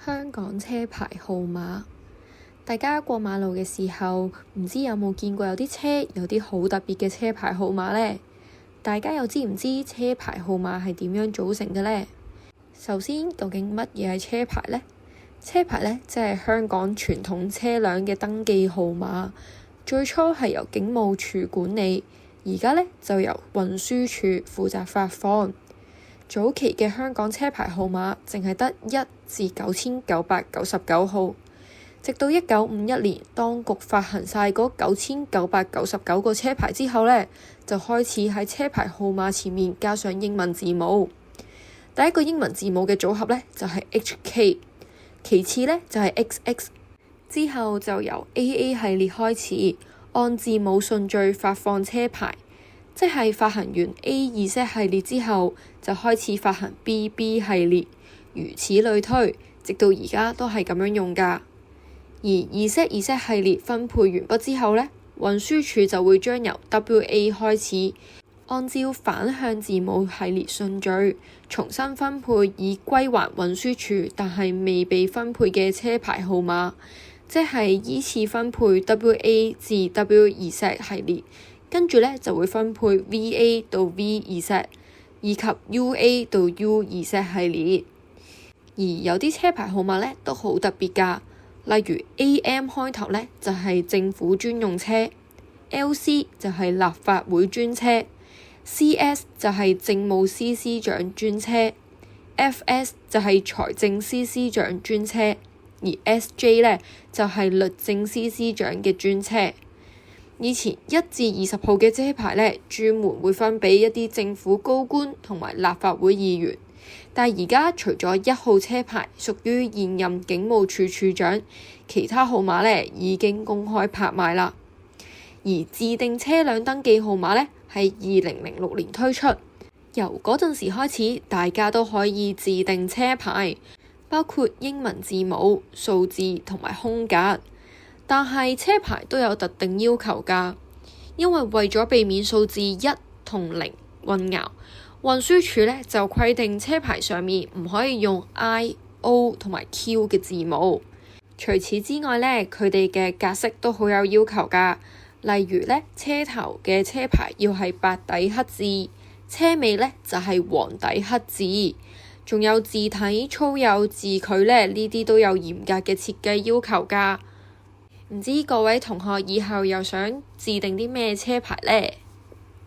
香港車牌號碼，大家過馬路嘅時候，唔知有冇見過有啲車有啲好特別嘅車牌號碼呢？大家又知唔知車牌號碼係點樣組成嘅呢？首先，究竟乜嘢係車牌呢？車牌呢，即係香港傳統車輛嘅登記號碼，最初係由警務處管理，而家呢，就由運輸署負責發放。早期嘅香港車牌號碼淨係得1至9999號，直到1951年，當局發行晒嗰9999個車牌之後呢，就開始喺車牌號碼前面加上英文字母。第一個英文字母嘅組合呢，就係 HK， 其次呢，就係 XX， 之後就由 AA 系列開始，按字母順序發放車牌。即係發行完 A2Z 系列之後，就開始發行 BB 系列，如此類推，直到而家都係咁樣用㗎。而 2Z 系列分配完畢之後呢，運輸署就會將由 WA 開始，按照反向字母系列順序，重新分配已歸還運輸署但係未被分配嘅車牌號碼，即係依次分配 WA 至 W2Z 系列。跟住呢，就會分配 VA 到 V2Z 以及 UA 到 U2Z 系列。而有啲車牌號碼呢都好特別㗎，例如 AM 開頭呢就係政府專用車， LC 就係立法會專車， CS 就係政務司司長專車， FS 就係財政司司長專車，而 SJ 呢就係律政司司長嘅專車。以前1至20號嘅車牌呢，專門會分俾一啲政府高官同埋立法會議員，但係而家除咗1號車牌屬於現任警務處處長，其他號碼呢已經公開拍賣啦。而自定車輛登記號碼呢，係2006年推出，由嗰陣時開始，大家都可以自定車牌，包括英文字母、數字同埋空格。但係車牌都有特定要求㗎，因為咗避免數字1同0混淆，運輸署呢就規定車牌上面唔可以用 I、O 同埋 Q 嘅字母。除此之外呢，佢哋嘅格式都好有要求㗎，例如呢，車頭嘅車牌要係白底黑字，車尾呢就係黃底黑字，仲有字體粗幼、字距呢啲都有嚴格嘅設計要求㗎。唔知各位同學以後又想自定啲咩車牌呢？